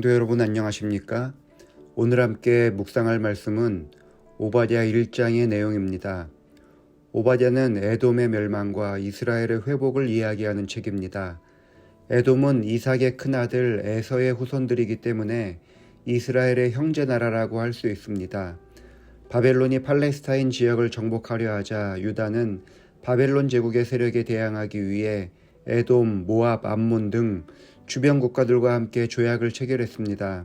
성도 여러분 안녕하십니까? 오늘 함께 묵상할 말씀은 오바댜 1장의 내용입니다. 오바댜는 에돔의 멸망과 이스라엘의 회복을 이야기하는 책입니다. 에돔은 이삭의 큰아들 에서의 후손들이기 때문에 이스라엘의 형제나라라고 할 수 있습니다. 바벨론이 팔레스타인 지역을 정복하려 하자 유다는 바벨론 제국의 세력에 대항하기 위해 에돔, 모압, 암몬 등 주변 국가들과 함께 조약을 체결했습니다.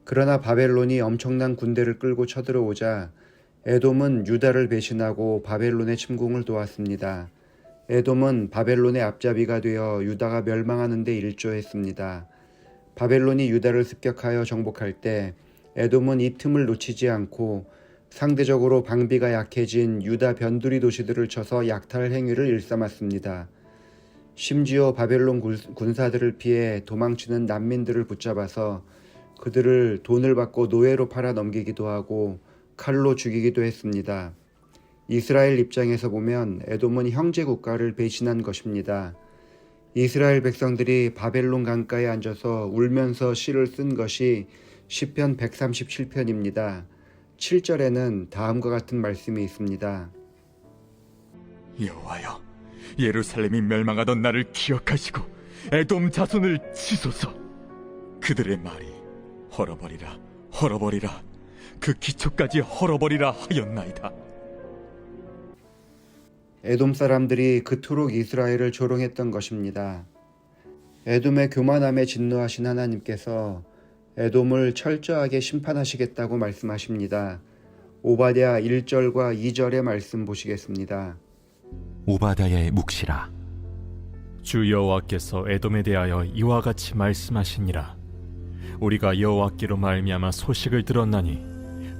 그러나 바벨론이 엄청난 군대를 끌고 쳐들어오자 에돔은 유다를 배신하고 바벨론의 침공을 도왔습니다. 에돔은 바벨론의 앞잡이가 되어 유다가 멸망하는 데 일조했습니다. 바벨론이 유다를 습격하여 정복할 때 에돔은 이 틈을 놓치지 않고 상대적으로 방비가 약해진 유다 변두리 도시들을 쳐서 약탈 행위를 일삼았습니다. 심지어 바벨론 군사들을 피해 도망치는 난민들을 붙잡아서 그들을 돈을 받고 노예로 팔아 넘기기도 하고 칼로 죽이기도 했습니다. 이스라엘 입장에서 보면 에돔은 형제 국가를 배신한 것입니다. 이스라엘 백성들이 바벨론 강가에 앉아서 울면서 시를 쓴 것이 시편 137편입니다. 7절에는 다음과 같은 말씀이 있습니다. 여호와여, 예루살렘이 멸망하던 날을 기억하시고 에돔 자손을 치소서. 그들의 말이 헐어버리라 헐어버리라 그 기초까지 헐어버리라 하였나이다. 에돔 사람들이 그토록 이스라엘을 조롱했던 것입니다. 에돔의 교만함에 진노하신 하나님께서 에돔을 철저하게 심판하시겠다고 말씀하십니다. 오바댜 1절과 2절의 말씀 보시겠습니다. 오바댜의 묵시라. 주 여호와께서 에돔에 대하여 이와 같이 말씀하시니라. 우리가 여호와께로 말미암아 소식을 들었나니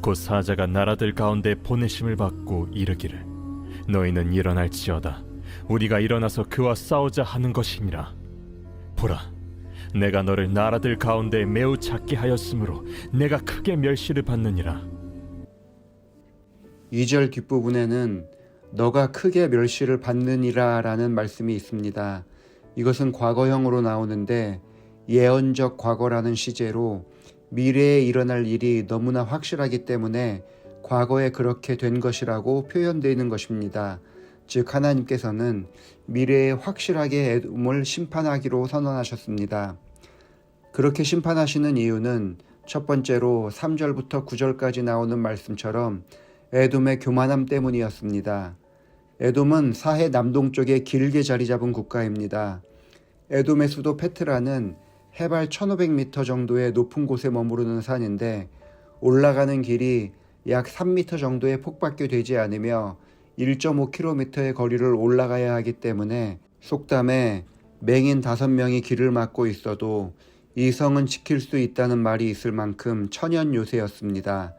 곧 사자가 나라들 가운데 보내심을 받고 이르기를 너희는 일어날지어다. 우리가 일어나서 그와 싸우자 하는 것이니라. 보라, 내가 너를 나라들 가운데 매우 작게 하였으므로 내가 크게 멸시를 받느니라. 2절 뒷부분에는 너가 크게 멸시를 받느니라 라는 말씀이 있습니다. 이것은 과거형으로 나오는데 예언적 과거라는 시제로 미래에 일어날 일이 너무나 확실하기 때문에 과거에 그렇게 된 것이라고 표현되어 있는 것입니다. 즉 하나님께서는 미래에 확실하게 에돔을 심판하기로 선언하셨습니다. 그렇게 심판하시는 이유는 첫 번째로 3절부터 9절까지 나오는 말씀처럼 에돔의 교만함 때문이었습니다. 에돔은 사해 남동쪽에 길게 자리 잡은 국가입니다. 에돔의 수도 페트라는 해발 1500m 정도의 높은 곳에 머무르는 산인데 올라가는 길이 약 3m 정도의 폭밖에 되지 않으며 1.5km의 거리를 올라가야 하기 때문에 속담에 맹인 5명이 길을 막고 있어도 이 성은 지킬 수 있다는 말이 있을 만큼 천연 요새였습니다.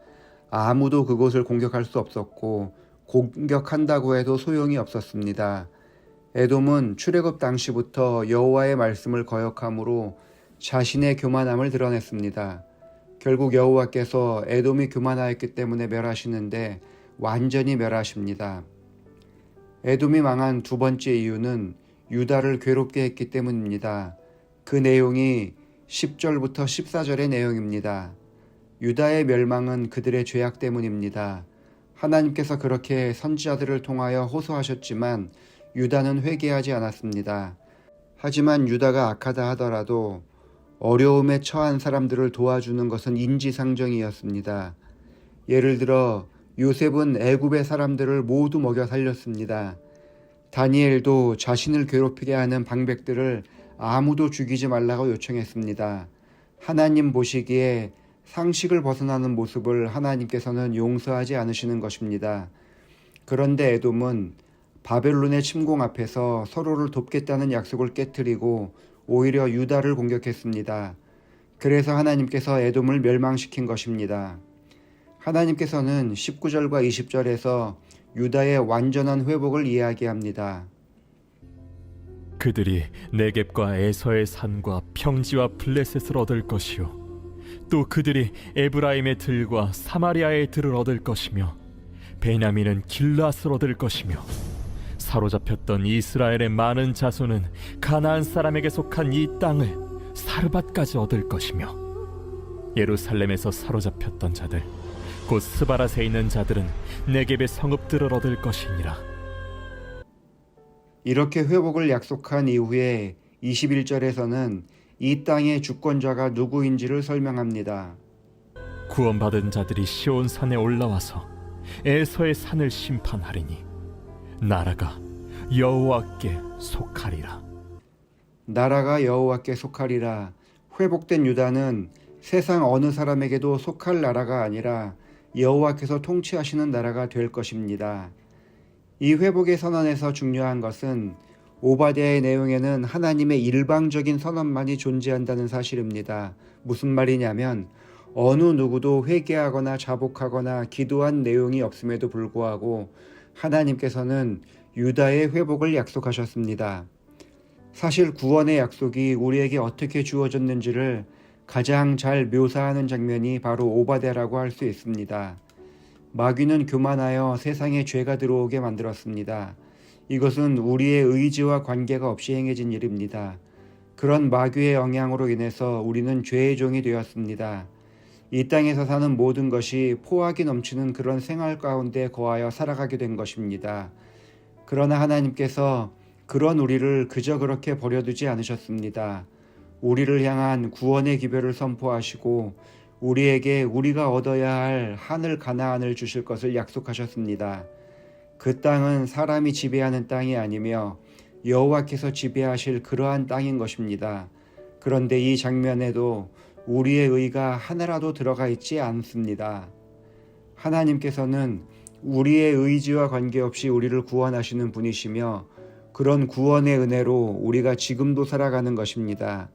아무도 그곳을 공격할 수 없었고 공격한다고 해도 소용이 없었습니다. 에돔은 출애굽 당시부터 여호와의 말씀을 거역함으로 자신의 교만함을 드러냈습니다. 결국 여호와께서 에돔이 교만하였기 때문에 멸하시는데 완전히 멸하십니다. 에돔이 망한 두 번째 이유는 유다를 괴롭게 했기 때문입니다. 그 내용이 10절부터 14절의 내용입니다. 유다의 멸망은 그들의 죄악 때문입니다. 하나님께서 그렇게 선지자들을 통하여 호소하셨지만 유다는 회개하지 않았습니다. 하지만 유다가 악하다 하더라도 어려움에 처한 사람들을 도와주는 것은 인지상정이었습니다. 예를 들어 요셉은 애굽의 사람들을 모두 먹여 살렸습니다. 다니엘도 자신을 괴롭히게 하는 방백들을 아무도 죽이지 말라고 요청했습니다. 하나님 보시기에 상식을 벗어나는 모습을 하나님께서는 용서하지 않으시는 것입니다. 그런데 에돔은 바벨론의 침공 앞에서 서로를 돕겠다는 약속을 깨뜨리고 오히려 유다를 공격했습니다. 그래서 하나님께서 에돔을 멸망시킨 것입니다. 하나님께서는 19절과 20절에서 유다의 완전한 회복을 이야기합니다. 그들이 네겝과 에서의 산과 평지와 블레셋을 얻을 것이요 또 그들이 에브라임의 들과 사마리아의 들을 얻을 것이며 베냐민은 길앗을 얻을 것이며 사로잡혔던 이스라엘의 많은 자손은 가나안 사람에게 속한 이 땅을 사르밧까지 얻을 것이며 예루살렘에서 사로잡혔던 자들 곧 스바랏에 있는 자들은 네겝의 성읍들을 얻을 것이니라. 이렇게 회복을 약속한 이후에 21절에서는 이 땅의 주권자가 누구인지를 설명합니다. 구원받은 자들이 시온산에 올라와서 에서의 산을 심판하리니 나라가 여호와께 속하리라. 나라가 여호와께 속하리라. 회복된 유다는 세상 어느 사람에게도 속할 나라가 아니라 여호와께서 통치하시는 나라가 될 것입니다. 이 회복의 선언에서 중요한 것은 오바댜의 내용에는 하나님의 일방적인 선언만이 존재한다는 사실입니다. 무슨 말이냐면 어느 누구도 회개하거나 자복하거나 기도한 내용이 없음에도 불구하고 하나님께서는 유다의 회복을 약속하셨습니다. 사실 구원의 약속이 우리에게 어떻게 주어졌는지를 가장 잘 묘사하는 장면이 바로 오바댜라고 할 수 있습니다. 마귀는 교만하여 세상에 죄가 들어오게 만들었습니다. 이것은 우리의 의지와 관계가 없이 행해진 일입니다. 그런 마귀의 영향으로 인해서 우리는 죄의 종이 되었습니다. 이 땅에서 사는 모든 것이 포악이 넘치는 그런 생활 가운데 거하여 살아가게 된 것입니다. 그러나 하나님께서 그런 우리를 그저 그렇게 버려두지 않으셨습니다. 우리를 향한 구원의 기별을 선포하시고 우리에게 우리가 얻어야 할 하늘 가나안을 주실 것을 약속하셨습니다. 그 땅은 사람이 지배하는 땅이 아니며 여호와께서 지배하실 그러한 땅인 것입니다. 그런데 이 장면에도 우리의 의가 하나라도 들어가 있지 않습니다. 하나님께서는 우리의 의지와 관계없이 우리를 구원하시는 분이시며 그런 구원의 은혜로 우리가 지금도 살아가는 것입니다.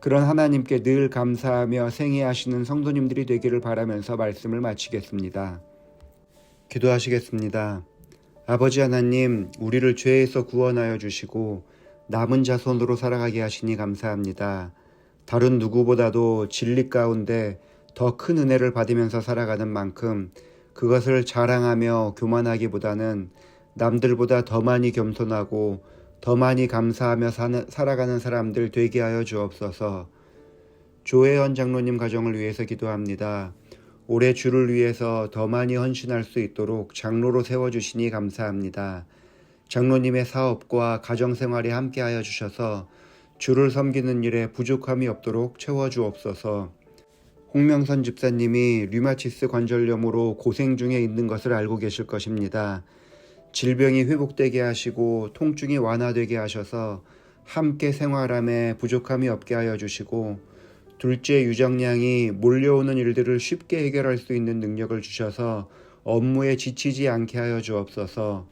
그런 하나님께 늘 감사하며 생애하시는 성도님들이 되기를 바라면서 말씀을 마치겠습니다. 기도하시겠습니다. 아버지 하나님, 우리를 죄에서 구원하여 주시고 남은 자손으로 살아가게 하시니 감사합니다. 다른 누구보다도 진리 가운데 더 큰 은혜를 받으면서 살아가는 만큼 그것을 자랑하며 교만하기보다는 남들보다 더 많이 겸손하고 더 많이 감사하며 살아가는 사람들 되게 하여 주옵소서. 조혜원 장로님 가정을 위해서 기도합니다. 올해 주를 위해서 더 많이 헌신할 수 있도록 장로로 세워주시니 감사합니다. 장로님의 사업과 가정생활에 함께하여 주셔서 주를 섬기는 일에 부족함이 없도록 채워주옵소서. 홍명선 집사님이 류마티스 관절염으로 고생 중에 있는 것을 알고 계실 것입니다. 질병이 회복되게 하시고 통증이 완화되게 하셔서 함께 생활함에 부족함이 없게 하여 주시고 둘째 유정량이 몰려오는 일들을 쉽게 해결할 수 있는 능력을 주셔서 업무에 지치지 않게 하여 주옵소서.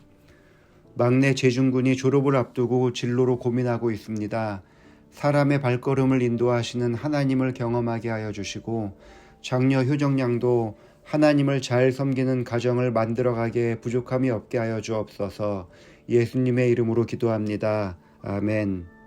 막내 재중군이 졸업을 앞두고 진로로 고민하고 있습니다. 사람의 발걸음을 인도하시는 하나님을 경험하게 하여 주시고 장녀 효정양도 하나님을 잘 섬기는 가정을 만들어가게 부족함이 없게 하여 주옵소서. 예수님의 이름으로 기도합니다. 아멘.